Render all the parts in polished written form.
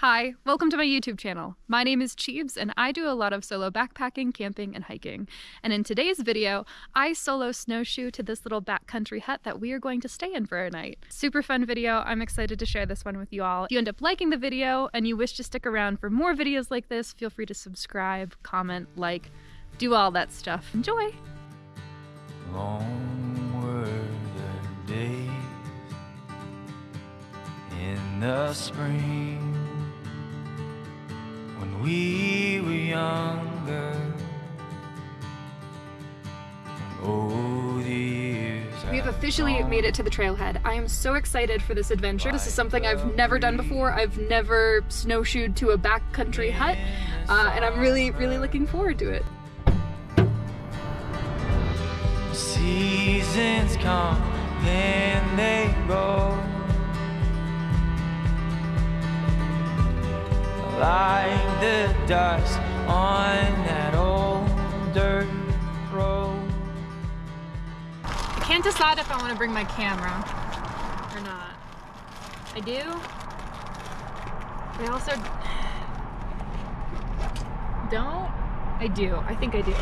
Hi, welcome to my YouTube channel. My name is Cheebs and I do a lot of solo backpacking, camping, and hiking. And in today's video, I solo snowshoe to this little backcountry hut that we are going to stay in for a night. Super fun video. I'm excited to share this one with you all. If you end up liking the video and you wish to stick around for more videos like this, feel free to subscribe, comment, like, do all that stuff. Enjoy! Long were the days in the spring when we were younger. Oh, the years We have officially made it to the trailhead. I am so excited for this adventure. This is something I've never done before. I've never snowshoed to a backcountry hut, and I'm really looking forward to it. Seasons come, then they go, like the dust on that old dirt road. I can't decide if I want to bring my camera or not. I do. I also don't. I do. I think I do.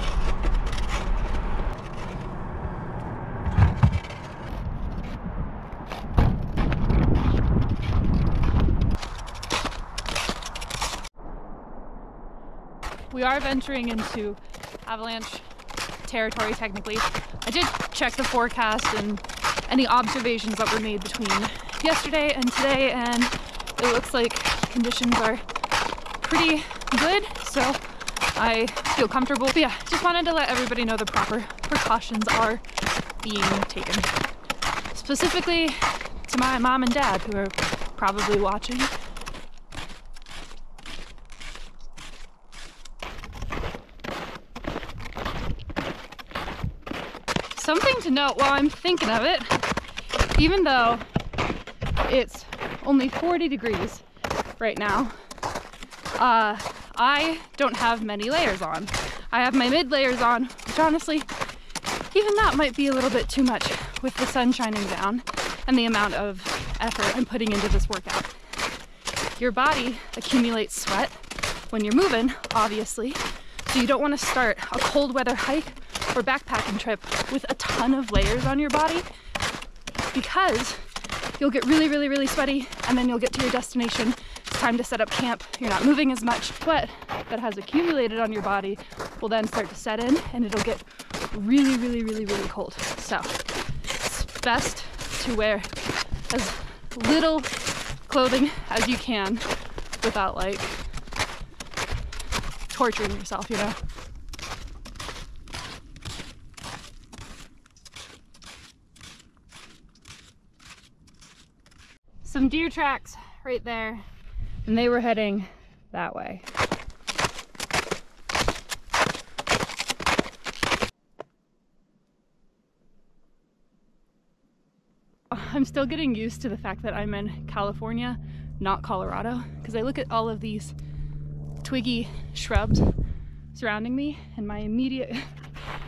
We are venturing into avalanche territory technically. I did check the forecast and any observations that were made between yesterday and today, and it looks like conditions are pretty good, so I feel comfortable. But yeah, just wanted to let everybody know the proper precautions are being taken. Specifically to my mom and dad, who are probably watching. Something to note while I'm thinking of it, even though it's only 40 degrees right now, I don't have many layers on. I have my mid layers on, which honestly, even that might be a little bit too much with the sun shining down and the amount of effort I'm putting into this workout. Your body accumulates sweat when you're moving, obviously, so you don't want to start a cold weather hike or backpacking trip with a ton of layers on your body, because you'll get really sweaty, and then you'll get to your destination. It's time to set up camp. You're not moving as much. Sweat that has accumulated on your body will then start to set in, and it'll get really cold. So it's best to wear as little clothing as you can without like torturing yourself, you know? Some deer tracks right there, and they were heading that way. I'm still getting used to the fact that I'm in California, not Colorado, because I look at all of these twiggy shrubs surrounding me, and my immediate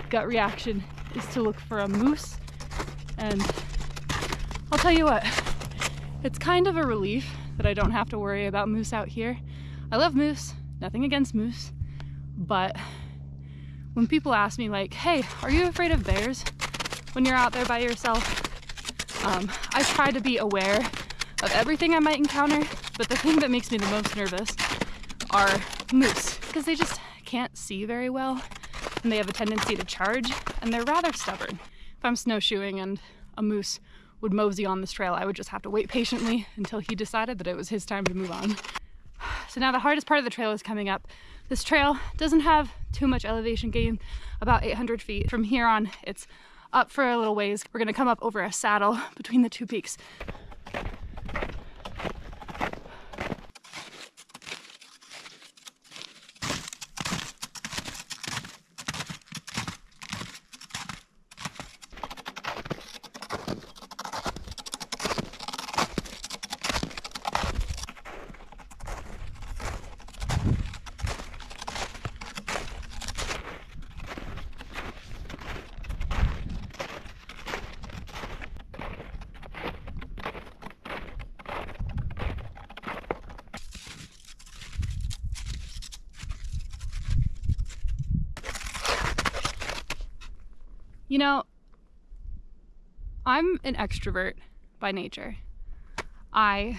gut reaction is to look for a moose. And I'll tell you what, it's kind of a relief that I don't have to worry about moose out here. I love moose, nothing against moose, but when people ask me like, hey, are you afraid of bears when you're out there by yourself? I try to be aware of everything I might encounter, but the thing that makes me the most nervous are moose, because they just can't see very well, and they have a tendency to charge, and they're rather stubborn. If I'm snowshoeing and a moose would mosey on this trail, I would just have to wait patiently until he decided that it was his time to move on. So now the hardest part of the trail is coming up. This trail doesn't have too much elevation gain, about 800 feet. From here on, it's up for a little ways. We're gonna come up over a saddle between the two peaks. You know, I'm an extrovert by nature. I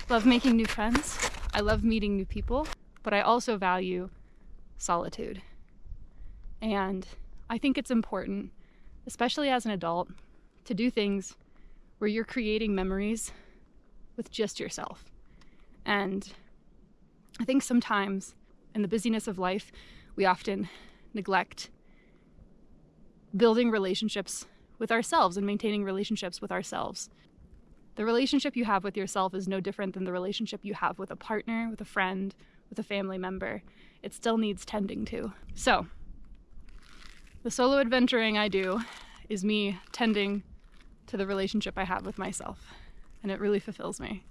love making new friends. I love meeting new people, but I also value solitude. And I think it's important, especially as an adult, to do things where you're creating memories with just yourself. And I think sometimes in the busyness of life, we often neglect building relationships with ourselves and maintaining relationships with ourselves. The relationship you have with yourself is no different than the relationship you have with a partner, with a friend, with a family member. It still needs tending to. So, the solo adventuring I do is me tending to the relationship I have with myself, and it really fulfills me.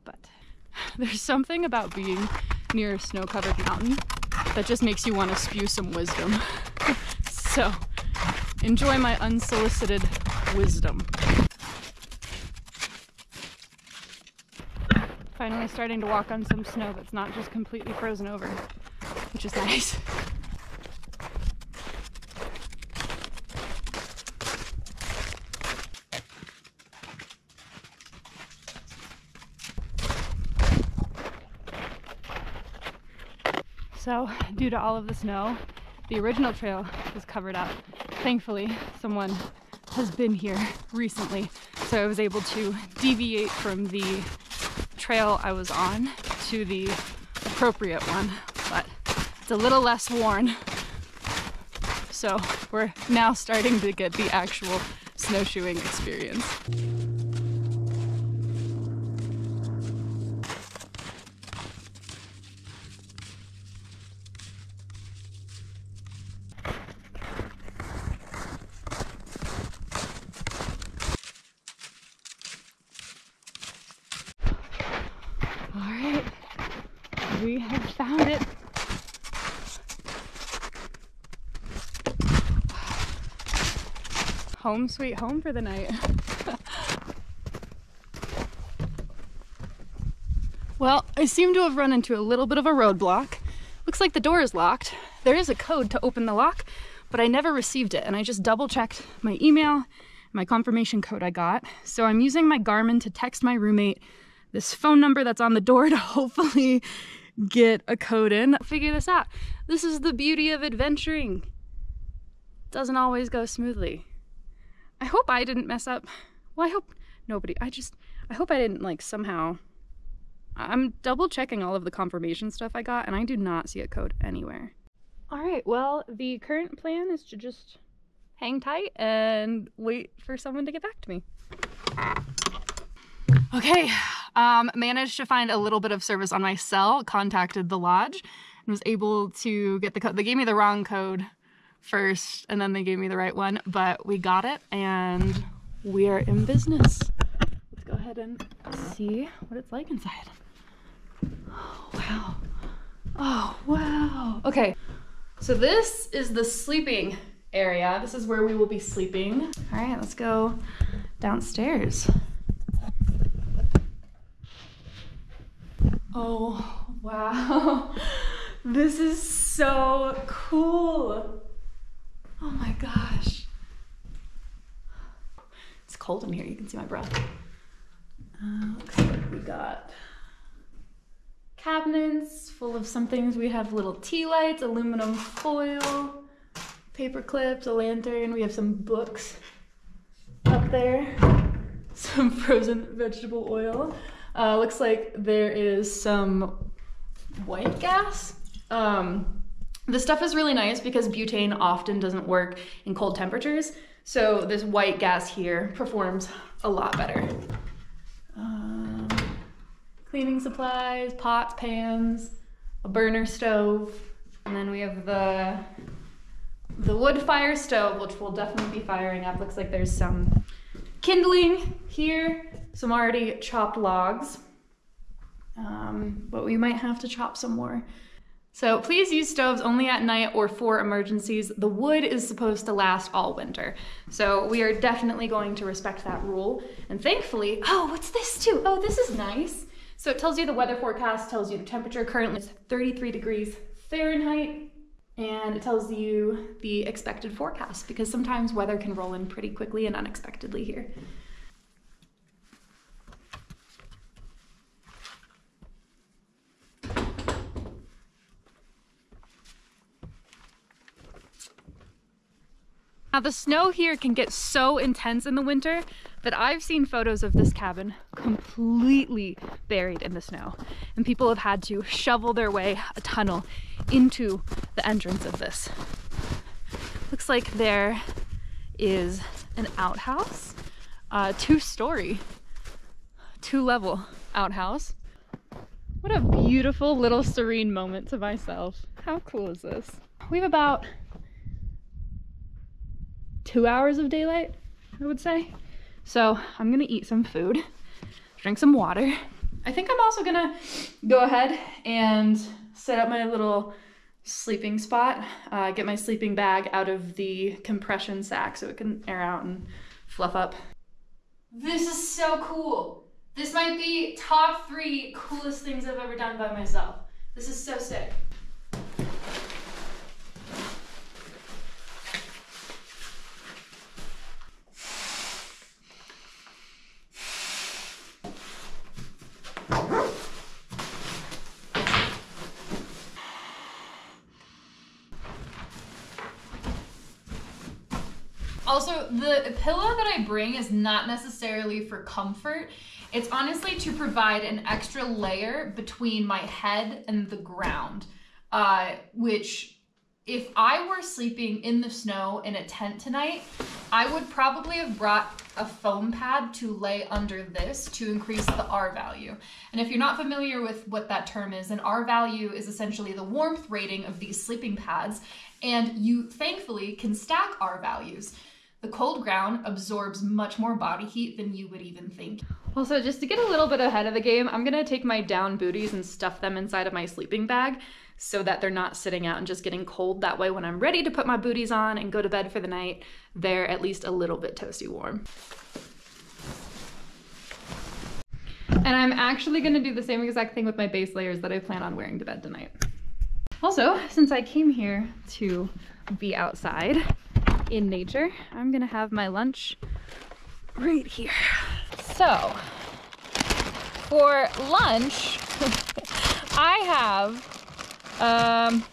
But there's something about being near a snow-covered mountain that just makes you want to spew some wisdom. So, enjoy my unsolicited wisdom. Finally starting to walk on some snow that's not just completely frozen over, which is nice. So, due to all of the snow, the original trail was covered up. Thankfully, someone has been here recently, so I was able to deviate from the trail I was on to the appropriate one, but it's a little less worn. So we're now starting to get the actual snowshoeing experience. Alright, we have found it. Home sweet home for the night. Well, I seem to have run into a little bit of a roadblock. Looks like the door is locked. There is a code to open the lock, but I never received it, and I just double checked my email, my confirmation code I got. So I'm using my Garmin to text my roommate this phone number that's on the door to hopefully get a code in. Figure this out. This is the beauty of adventuring. It doesn't always go smoothly. I hope I didn't mess up. Well, I hope nobody. I hope I didn't like somehow. I'm double checking all of the confirmation stuff I got, and I do not see a code anywhere. All right, well, the current plan is to just hang tight and wait for someone to get back to me. Okay, managed to find a little bit of service on my cell, contacted the lodge, and was able to get the code. They gave me the wrong code first, and then they gave me the right one, but we got it, and we are in business. Let's go ahead and see what it's like inside. Oh, wow. Oh, wow. Okay, so this is the sleeping area. This is where we will be sleeping. All right, let's go downstairs. Oh, wow. This is so cool. Oh my gosh. It's cold in here, you can see my breath. Looks like we got cabinets full of some things. We have little tea lights, aluminum foil, paper clips, a lantern. We have some books up there, some frozen vegetable oil. Looks like there is some white gas. This stuff is really nice because butane often doesn't work in cold temperatures. So this white gas here performs a lot better. Cleaning supplies, pots, pans, a burner stove, and then we have the wood fire stove, which we'll definitely be firing up. Looks like there's some kindling here, some already chopped logs, but we might have to chop some more. So please use stoves only at night or for emergencies. The wood is supposed to last all winter. So we are definitely going to respect that rule. And thankfully, oh, what's this too? Oh, this is nice. So it tells you the weather forecast, tells you the temperature. Currently it's 33 degrees Fahrenheit And it tells you the expected forecast because sometimes weather can roll in pretty quickly and unexpectedly here. Now the snow here can get so intense in the winter that I've seen photos of this cabin completely buried in the snow, and people have had to shovel their way a tunnel into the entrance of this. Looks like there is an outhouse, two-story, two-level outhouse. What a beautiful little serene moment to myself. How cool is this? We have about 2 hours of daylight, I would say. So I'm gonna eat some food, drink some water. I think I'm also gonna go ahead and set up my little sleeping spot, get my sleeping bag out of the compression sack so it can air out and fluff up. This is so cool. This might be top 3 coolest things I've ever done by myself. This is so sick. Also, the pillow that I bring is not necessarily for comfort. It's honestly to provide an extra layer between my head and the ground, which if I were sleeping in the snow in a tent tonight, I would probably have brought a foam pad to lay under this to increase the R value. And if you're not familiar with what that term is, an R value is essentially the warmth rating of these sleeping pads, and you thankfully can stack R values. The cold ground absorbs much more body heat than you would even think. Also, just to get a little bit ahead of the game, I'm gonna take my down booties and stuff them inside of my sleeping bag so that they're not sitting out and just getting cold. That way, when I'm ready to put my booties on and go to bed for the night, they're at least a little bit toasty warm. And I'm actually gonna do the same exact thing with my base layers that I plan on wearing to bed tonight. Also, since I came here to be outside in nature, I'm gonna have my lunch right here. So, for lunch, I have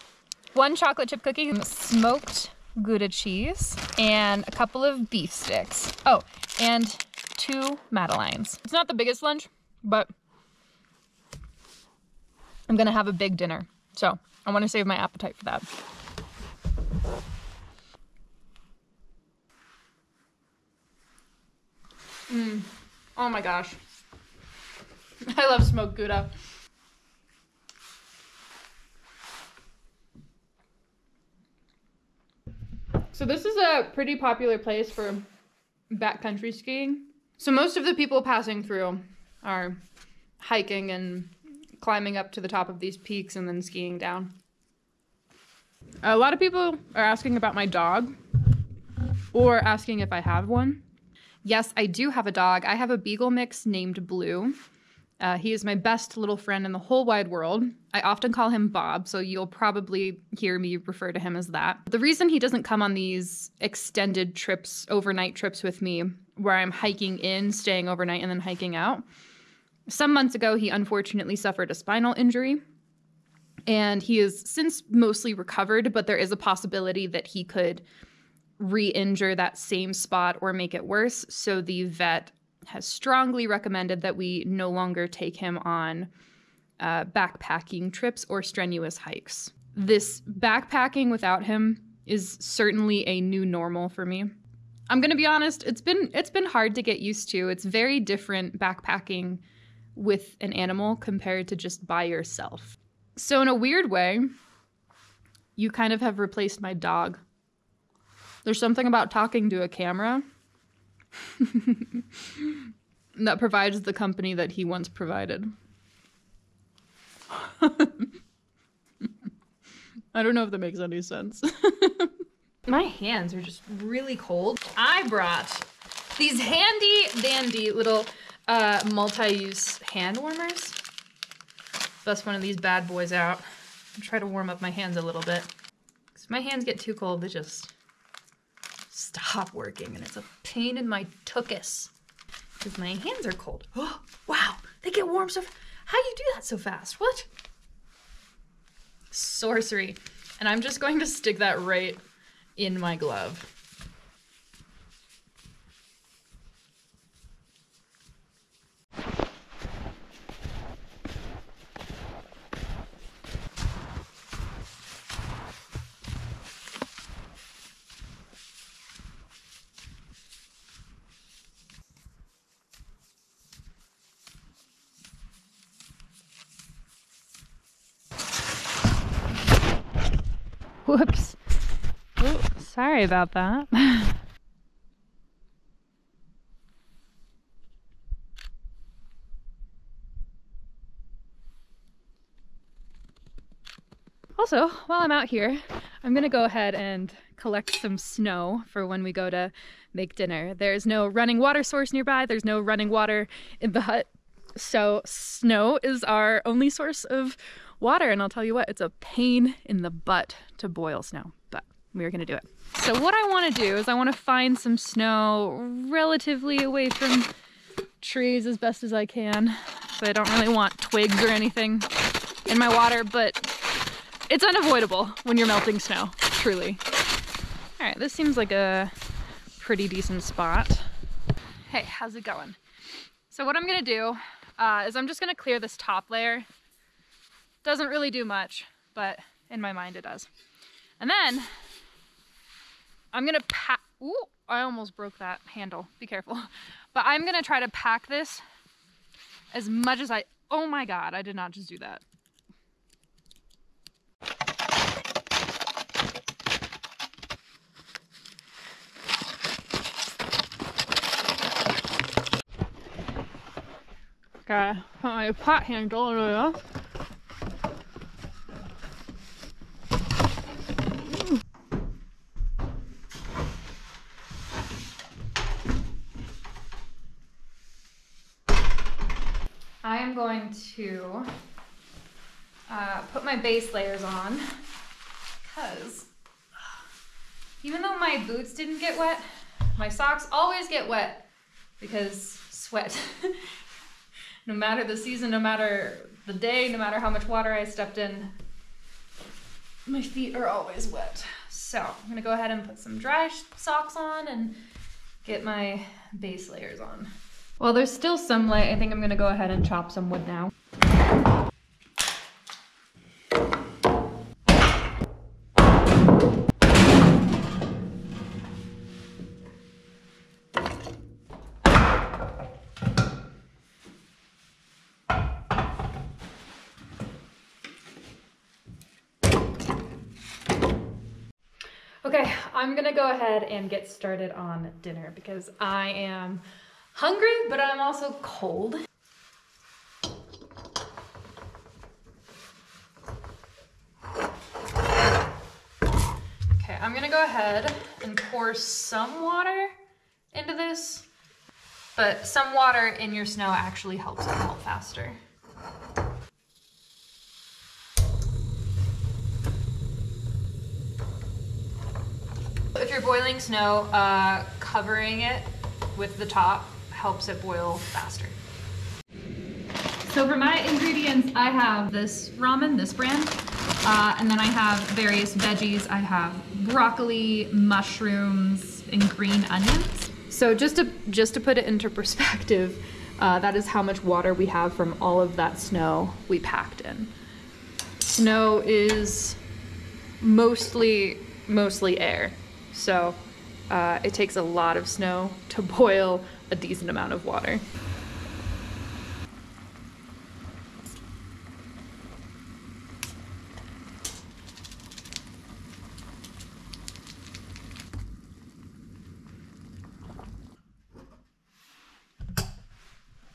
1 chocolate chip cookie, smoked Gouda cheese, and a couple of beef sticks. Oh, and 2 Madeleines. It's not the biggest lunch, but I'm gonna have a big dinner. So, I wanna save my appetite for that. Oh my gosh. I love smoked Gouda. So this is a pretty popular place for backcountry skiing. So most of the people passing through are hiking and climbing up to the top of these peaks and then skiing down. A lot of people are asking about my dog or asking if I have one. Yes, I do have a dog. I have a beagle mix named Blue. He is my best little friend in the whole wide world. I often call him Bob, so you'll probably hear me refer to him as that. The reason he doesn't come on these extended trips, overnight trips with me, where I'm hiking in, staying overnight, and then hiking out. Some months ago, he unfortunately suffered a spinal injury, and he is since mostly recovered, but there is a possibility that he could re-injure that same spot or make it worse. So the vet has strongly recommended that we no longer take him on backpacking trips or strenuous hikes. This backpacking without him is certainly a new normal for me. I'm gonna be honest, it's been hard to get used to. It's very different backpacking with an animal compared to just by yourself. So in a weird way, you kind of have replaced my dog. There's something about talking to a camera that provides the company that he once provided. I don't know if that makes any sense. My hands are just really cold. I brought these handy dandy little multi-use hand warmers. Bust one of these bad boys out and try to warm up my hands a little bit. It's So my hands get too cold, they just stop working, and it's a pain in my tuchus because my hands are cold. Oh, wow, they get warm so fast. How do you do that so fast? What? Sorcery. And I'm just going to stick that right in my glove. Whoops. Oh, sorry about that. Also, while I'm out here, I'm gonna go ahead and collect some snow for when we go to make dinner. There's no running water source nearby, there's no running water in the hut, so snow is our only source of water, and I'll tell you what, it's a pain in the butt to boil snow, but we're gonna do it. So what I want to do is I want to find some snow relatively away from trees as best as I can, so I don't really want twigs or anything in my water, but it's unavoidable when you're melting snow, truly. All right, this seems like a pretty decent spot. Hey, how's it going? So what I'm gonna do is I'm just gonna clear this top layer. Doesn't really do much, but in my mind it does. And then I'm gonna pack, ooh, I almost broke that handle, be careful. But I'm gonna try to pack this as much as oh my God, I did not just do that. Gotta put my pot handle in there. I am going to put my base layers on because even though my boots didn't get wet, my socks always get wet because sweat. No matter the season, no matter the day, no matter how much water I stepped in, my feet are always wet. So I'm gonna go ahead and put some dry socks on and get my base layers on. While there's still some light, I think I'm gonna go ahead and chop some wood now. Okay, I'm gonna go ahead and get started on dinner because I am hungry, but I'm also cold. Okay, I'm gonna go ahead and pour some water into this, but some water in your snow actually helps it melt faster. If you're boiling snow, covering it with the top helps it boil faster. So for my ingredients, I have this ramen, this brand, and then I have various veggies. I have broccoli, mushrooms, and green onions. So just to put it into perspective, that is how much water we have from all of that snow we packed in. Snow is mostly air. So it takes a lot of snow to boil a decent amount of water.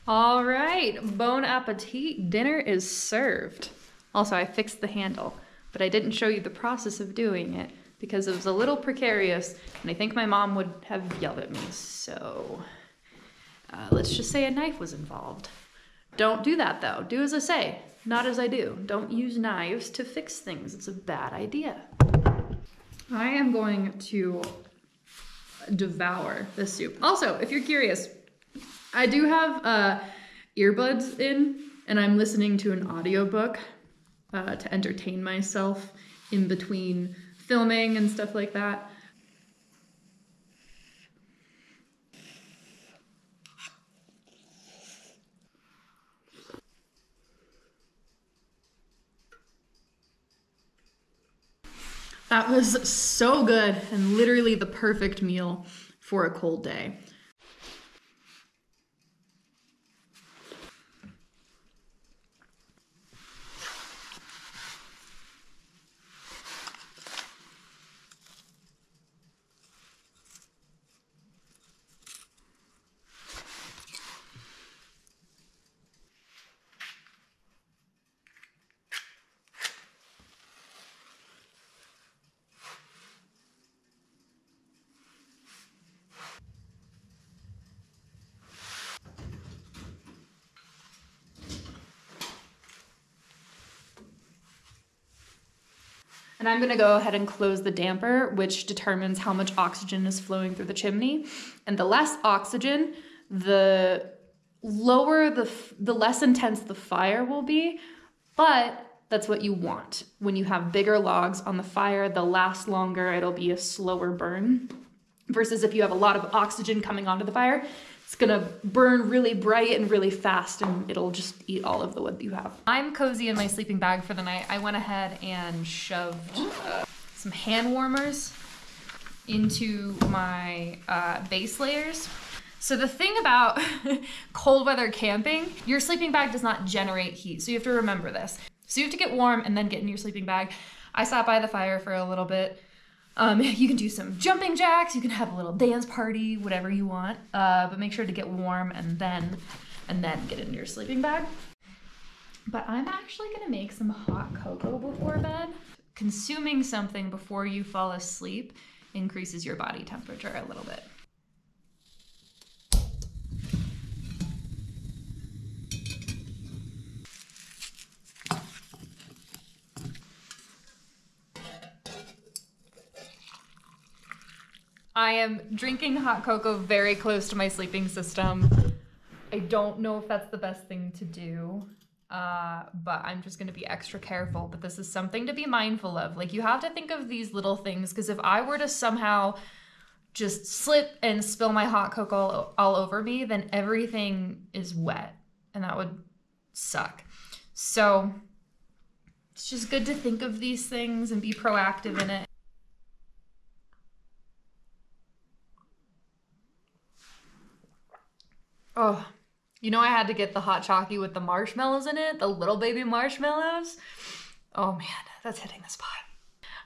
All right, bon appetit, dinner is served. Also, I fixed the handle, but I didn't show you the process of doing it because it was a little precarious, and I think my mom would have yelled at me, so let's just say a knife was involved. Don't do that though, do as I say, not as I do. Don't use knives to fix things, it's a bad idea. I am going to devour this soup. Also, if you're curious, I do have earbuds in, and I'm listening to an audiobook to entertain myself in between filming and stuff like that. That was so good and literally the perfect meal for a cold day. And I'm gonna go ahead and close the damper, which determines how much oxygen is flowing through the chimney. And the less oxygen, the lower, the less intense the fire will be, but that's what you want. When you have bigger logs on the fire, they'll last longer, it'll be a slower burn. Versus if you have a lot of oxygen coming onto the fire, it's gonna burn really bright and really fast and it'll just eat all of the wood that you have. I'm cozy in my sleeping bag for the night. I went ahead and shoved some hand warmers into my base layers. So the thing about cold weather camping, your sleeping bag does not generate heat. So you have to remember this. So you have to get warm and then get in your sleeping bag. I sat by the fire for a little bit. You can do some jumping jacks, you can have a little dance party, whatever you want, but make sure to get warm and then get into your sleeping bag. But I'm actually gonna make some hot cocoa before bed. Consuming something before you fall asleep increases your body temperature a little bit. I am drinking hot cocoa very close to my sleeping system. I don't know if that's the best thing to do, but I'm just gonna be extra careful. But this is something to be mindful of. Like, you have to think of these little things, because if I were to somehow just slip and spill my hot cocoa all over me, then everything is wet, and that would suck. So it's just good to think of these things and be proactive in it. Oh, you know I had to get the hot chocolate with the marshmallows in it, the little baby marshmallows. Oh man, that's hitting the spot.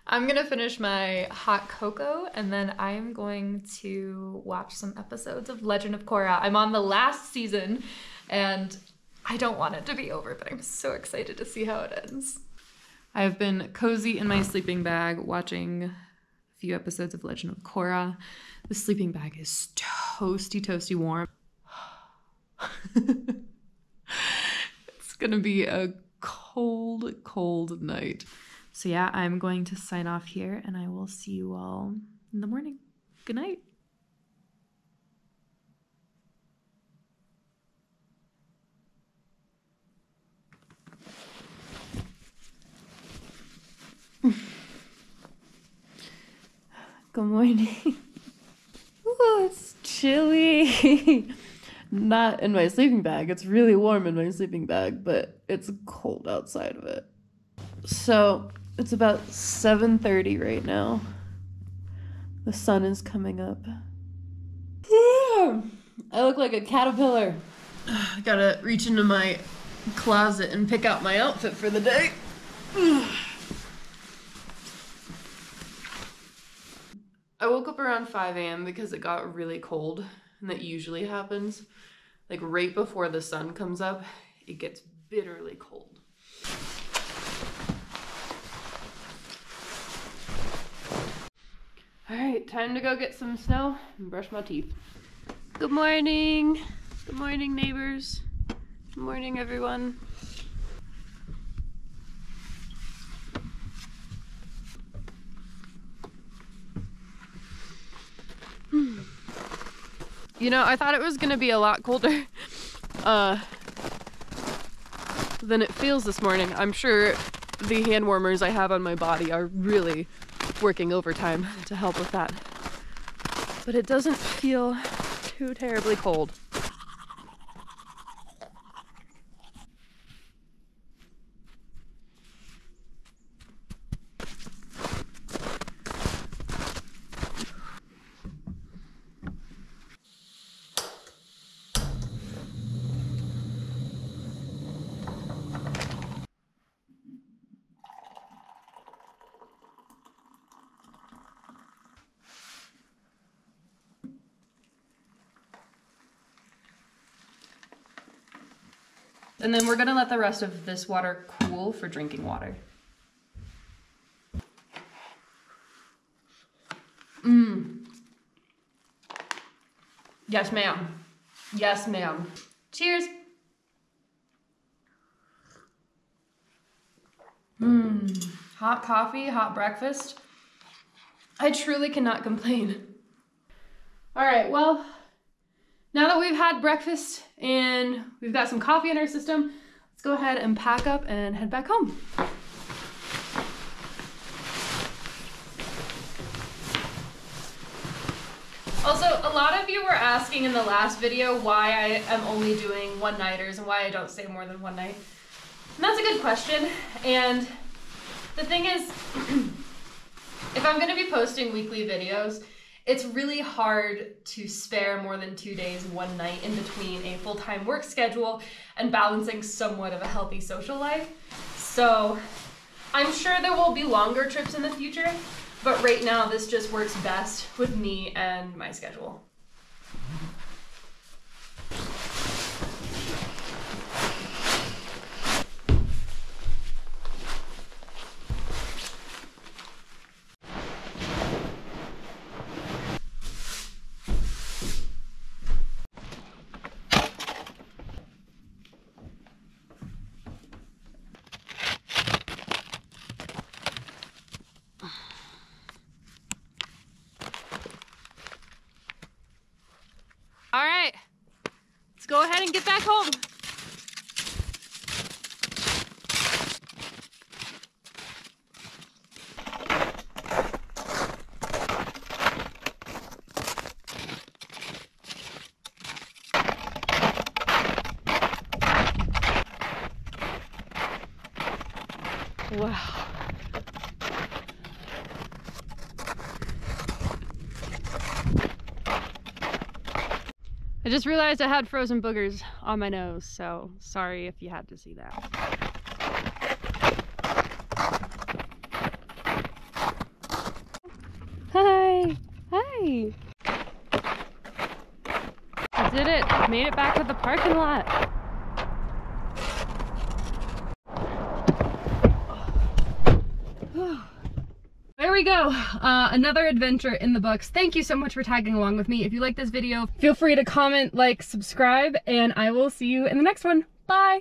I'm gonna finish my hot cocoa and then I'm going to watch some episodes of Legend of Korra. I'm on the last season and I don't want it to be over, but I'm so excited to see how it ends. I've been cozy in my sleeping bag watching a few episodes of Legend of Korra. The sleeping bag is toasty warm. It's gonna be a cold night. So yeah, I'm going to sign off here and I will see you all in the morning. Good night. Good morning. Ooh, it's chilly. Not in my sleeping bag. It's really warm in my sleeping bag, but it's cold outside of it. So it's about 7:30 right now. The sun is coming up. I look like a caterpillar. I gotta reach into my closet and pick out my outfit for the day. I woke up around 5 a.m. because it got really cold, and that usually happens. Like right before the sun comes up, it gets bitterly cold. All right, time to go get some snow and brush my teeth. Good morning. Good morning, neighbors. Good morning, everyone. You know, I thought it was gonna be a lot colder than it feels this morning. I'm sure the hand warmers I have on my body are really working overtime to help with that. But it doesn't feel too terribly cold. And then we're gonna let the rest of this water cool for drinking water. Yes, ma'am. Yes, ma'am. Cheers. Hot coffee, hot breakfast. I truly cannot complain. All right, well, now that we've had breakfast and we've got some coffee in our system, let's go ahead and pack up and head back home. Also, a lot of you were asking in the last video why I am only doing one-nighters and why I don't stay more than one night. And that's a good question. And the thing is, if I'm gonna be posting weekly videos, it's really hard to spare more than 2 days, one night in between a full-time work schedule and balancing somewhat of a healthy social life. So I'm sure there will be longer trips in the future, but right now this just works best with me and my schedule. All right, let's go ahead and get back home. Wow. I just realized I had frozen boogers on my nose, so sorry if you had to see that. Hi! Hi! I did it! I made it back to the parking lot! There we go, another adventure in the books. Thank you so much for tagging along with me. If you like this video, feel free to comment, like, subscribe, and I will see you in the next one. Bye!